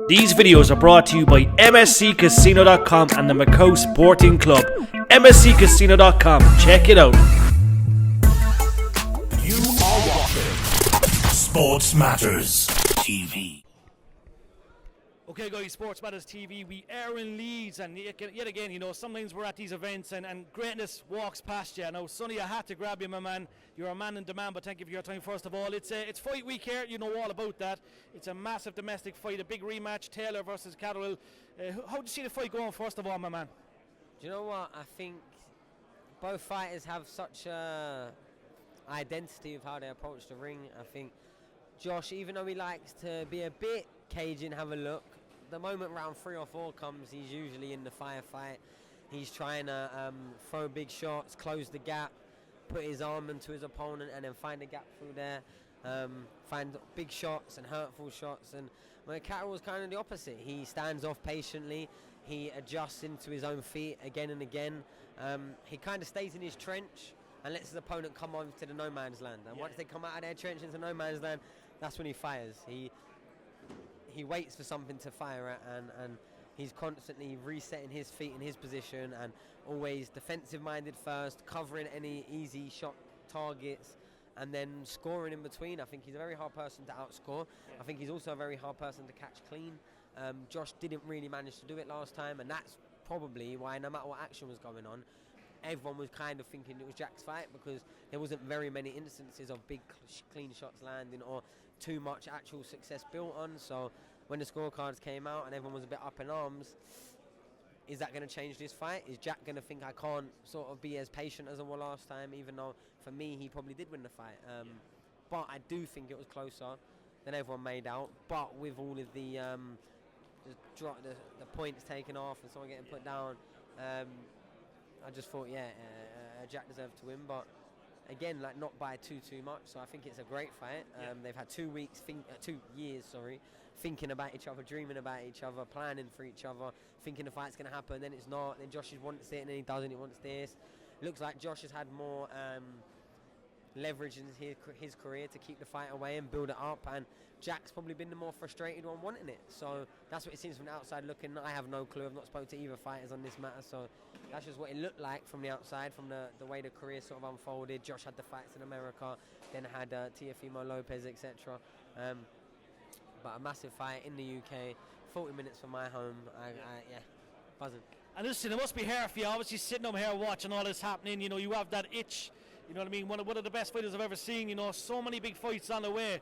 These videos are brought to you by MSCCasino.com and the Macau Sporting Club. MSCCasino.com. Check it out. You are watching SportsMatters TV. Okay guys, Sports Matters TV, we are in Leeds, and yet again, you know, sometimes we're at these events and greatness walks past you. Now, Sonny, I had to grab you, my man. You're a man in demand, but thank you for your time first of all. It's fight week here, you know all about that. It's a massive domestic fight, a big rematch, Taylor versus Catterall. How do you see the fight going first of all, my man? Do you know what? I think both fighters have such a identity of how they approach the ring. I think Josh, even though he likes to be a bit cagey and have a look, the moment round 3 or 4 comes, he's usually in the firefight. He's trying to throw big shots, close the gap, put his arm into his opponent, and then find a gap through there. Find big shots and hurtful shots. And Catterall was kind of the opposite. He stands off patiently. He adjusts into his own feet again and again. He kind of stays in his trench and lets his opponent come on to the no man's land. And once they come out of their trench into no man's land, that's when he fires. He waits for something to fire at, and he's constantly resetting his feet in his position and always defensive-minded first, covering any easy shot targets, and then scoring in between. I think he's a very hard person to outscore. I think he's also a very hard person to catch clean. Josh didn't really manage to do it last time, and that's probably why, no matter what action was going on, everyone was kind of thinking it was Jack's fight, because there wasn't very many instances of big clean shots landing or too much actual success built on. So when the scorecards came out and everyone was a bit up in arms, is that going to change this fight? Is Jack going to think I can't sort of be as patient as I was last time, even though for me he probably did win the fight? But I do think it was closer than everyone made out. But with all of the points taken off and someone getting put down, I just thought, Jack deserved to win, but again, like, not by too much. So I think it's a great fight. They've had 2 years, thinking about each other, dreaming about each other, planning for each other, thinking the fight's going to happen, then it's not. Then Josh wants it, and then he doesn't. He wants this. Looks like Josh has had more leverage in his career to keep the fight away and build it up, and Jack's probably been the more frustrated one wanting it. So that's what it seems from the outside looking. I have no clue. I've not spoken to either fighters on this matter, so that's just what it looked like from the outside, from the way the career sort of unfolded. Josh had the fights in America, then had Teofimo Lopez, etc. But a massive fight in the UK, 40 minutes from my home. Buzzing. And listen, it must be hard for you, obviously sitting up here watching all this happening. You know, you have that itch. You know what I mean? One of the best fighters I've ever seen. You know, so many big fights on the way.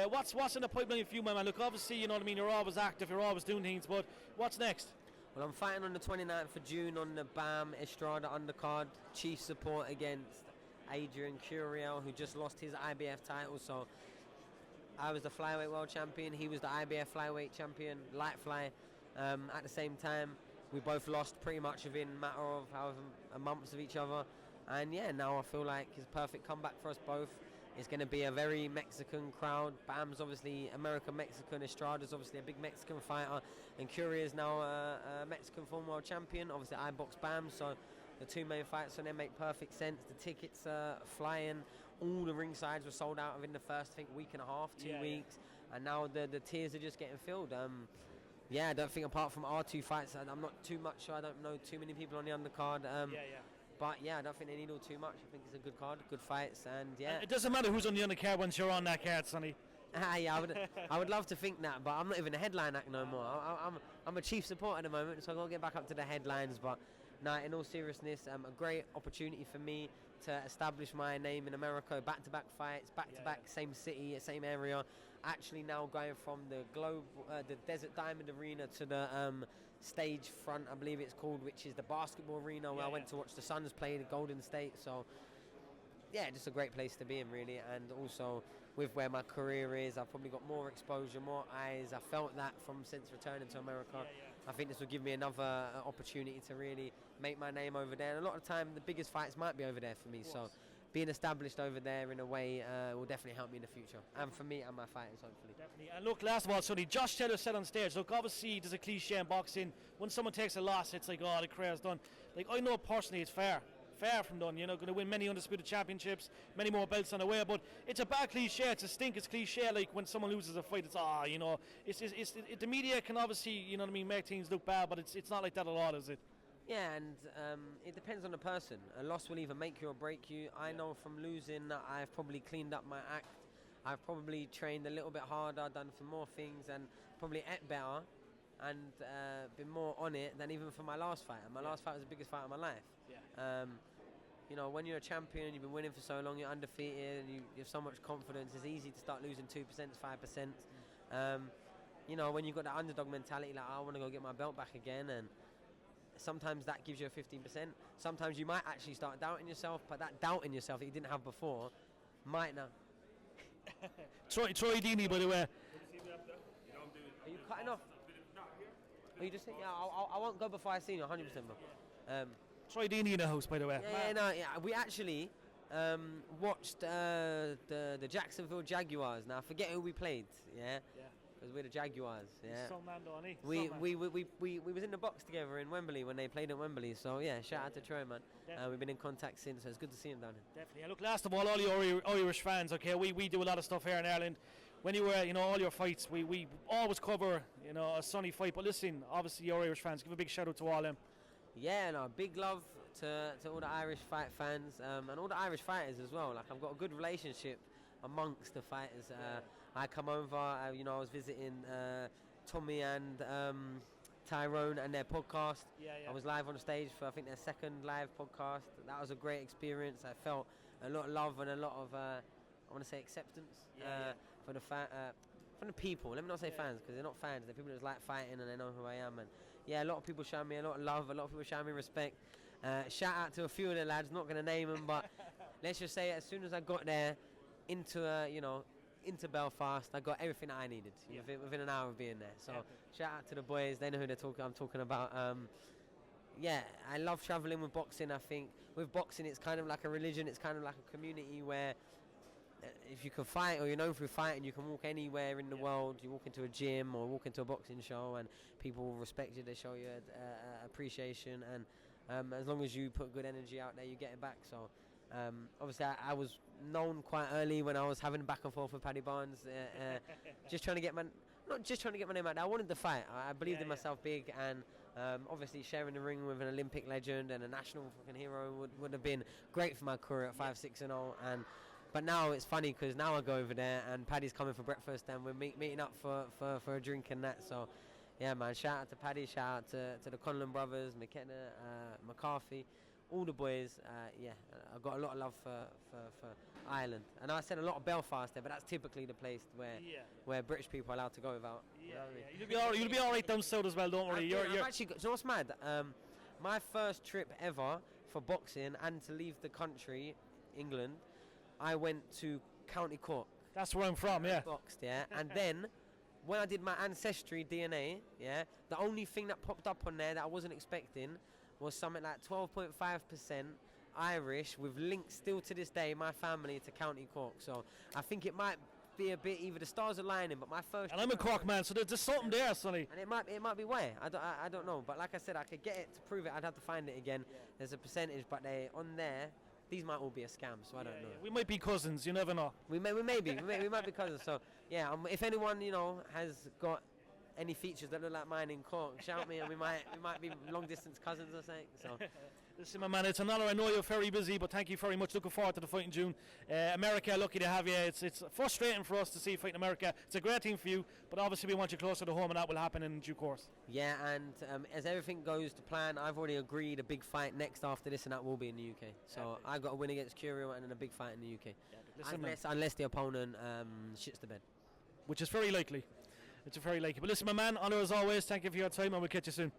What's in the pipeline for you, my man? Look, obviously, you know what I mean, you're always active, you're always doing things, but what's next? Well, I'm fighting on the 29th of June on the BAM Estrada undercard. Chief support against Adrian Curiel, who just lost his IBF title. So I was the flyweight world champion, he was the IBF flyweight champion, light fly. At the same time, we both lost pretty much within a matter of however months of each other. And now I feel like it's a perfect comeback for us both. It's going to be a very Mexican crowd. Bam's obviously American-Mexican. Estrada's obviously a big Mexican fighter. And Curie is now a Mexican former world champion. Obviously, I box Bam, so the two main fights on there make perfect sense. The tickets are flying. All the ringsides were sold out within the first, I think, week and a half, 2 weeks. And now the tiers are just getting filled. I don't think apart from our 2 fights, I'm not too much sure. I don't know too many people on the undercard. But I don't think they need all too much. I think it's a good card, good fights, and It doesn't matter who's on the undercard once you're on that card, Sonny. I would love to think that, but I'm not even a headline act no more. I'm a chief support at the moment, so I've got to get back up to the headlines. But in all seriousness, a great opportunity for me to establish my name in America. Back-to-back fights, back-to-back, same city, same area. Actually now going from the Desert Diamond Arena to the stage front, I believe it's called, which is the basketball arena where I went to watch the Suns play the Golden State. So just a great place to be in, really. And also with where my career is, I've probably got more exposure, more eyes. I felt that since returning to America. I think this will give me another opportunity to really make my name over there. And a lot of the time the biggest fights might be over there for me, so being established over there in a way will definitely help me in the future, and for me and my fighters, hopefully. Definitely. And look, last of all, Sonny, Josh Taylor said on stage, look, obviously there's a cliche in boxing, when someone takes a loss, it's like, oh, the career's done. Like, I know personally it's fair. Far from done, you know, going to win many undisputed championships, many more belts on the way. But it's a bad cliche, it's a stinkers cliche. Like when someone loses a fight, it's you know, the media can obviously, you know what I mean, make things look bad, but it's not like that at all, is it? Yeah, and it depends on the person. A loss will either make you or break you. I know from losing that I've probably cleaned up my act. I've probably trained a little bit harder, done some more things, and probably ate better and been more on it than even for my last fight. And my last fight was the biggest fight of my life. Yeah. You know, when you're a champion, you've been winning for so long, you're undefeated, and you have so much confidence, it's easy to start losing 2%, 5%. You know, when you've got that underdog mentality, like, I want to go get my belt back again, and sometimes that gives you a 15%. Sometimes you might actually start doubting yourself, but that doubt in yourself that you didn't have before might now. Troy Deeney, by the way. Are you cutting off? Are you just saying, yeah, I won't go before I see you, 100%, bro. Troy Deeney in the house, by the way. Yeah, we actually watched the Jacksonville Jaguars. Now, I forget who we played, because we're the Jaguars, We was in the box together in Wembley when they played at Wembley, so yeah, shout out to Troy, man. We've been in contact since, so it's good to see him down here. Definitely. And look, last of all the Irish fans, okay, we do a lot of stuff here in Ireland. When you were, you know, all your fights, we always cover, you know, a Sonny fight, but listen, obviously your Irish fans, give a big shout out to all them. Yeah, no, big love to all the Irish fight fans and all the Irish fighters as well. Like, I've got a good relationship amongst the fighters. I come over, you know, I was visiting Tommy and Tyrone and their podcast. I was live on stage for, I think, their second live podcast. That was a great experience. I felt a lot of love and a lot of, I want to say, acceptance for the from the people. Let me not say fans, because they're not fans. They're people that just like fighting and they know who I am. And yeah, a lot of people show me a lot of love. A lot of people show me respect. Shout out to a few of the lads. Not going to name them, but let's just say as soon as I got there into Belfast, I got everything that I needed within an hour of being there. So shout out to the boys. They know who I'm talking about. I love traveling with boxing. I think with boxing, it's kind of like a religion. It's kind of like a community where if you can fight, or you're known for fighting, you can walk anywhere in the world. You walk into a gym or walk into a boxing show, and people will respect you. They show you appreciation, and as long as you put good energy out there, you get it back. So obviously, I was known quite early when I was having back and forth with Paddy Barnes, just trying to get not just trying to get my name out there. I wanted to fight. I believed in myself big, and obviously sharing the ring with an Olympic legend and a national fucking hero would have been great for my career at 5'6" and but now it's funny because now I go over there and Paddy's coming for breakfast and we're meeting up for a drink and that. So yeah, man, shout out to Paddy, shout out to the Conlon brothers, McKenna, McCarthy, all the boys. I've got a lot of love for Ireland. And I said a lot of Belfast there, but that's typically the place where British people are allowed to go without. You know what I mean? You'll be all right down south as well, don't worry. You're actually, so what's mad? My first trip ever for boxing and to leave the country, England, I went to County Cork. That's where I'm from, yeah. Boxed, and then when I did my ancestry DNA, the only thing that popped up on there that I wasn't expecting was something like 12.5% Irish, with links still to this day, my family, to County Cork. So I think it might be a bit, either the stars are lining, but my first. And I'm a Cork man, so there's something there, Sonny. And it might be why. I don't know. But like I said, I could get it to prove it. I'd have to find it again. There's a percentage, but they on there. These might all be a scam, so I don't know. We might be cousins, you never know. We might be cousins. So yeah, if anyone has got any features that look like mine in Cork, shout me, and we might be long distance cousins or something. So. Listen, my man, it's an honour. I know you're very busy, but thank you very much. Looking forward to the fight in June. America, lucky to have you. It's frustrating for us to see you fight in America. It's a great team for you, but obviously we want you closer to home, and that will happen in due course. Yeah, and as everything goes to plan, I've already agreed a big fight next after this, and that will be in the UK. So I've got a win against Curio and then a big fight in the UK. Unless the opponent shits the bed. Which is very likely. It's very likely. But listen, my man, honour as always. Thank you for your time, and we'll catch you soon.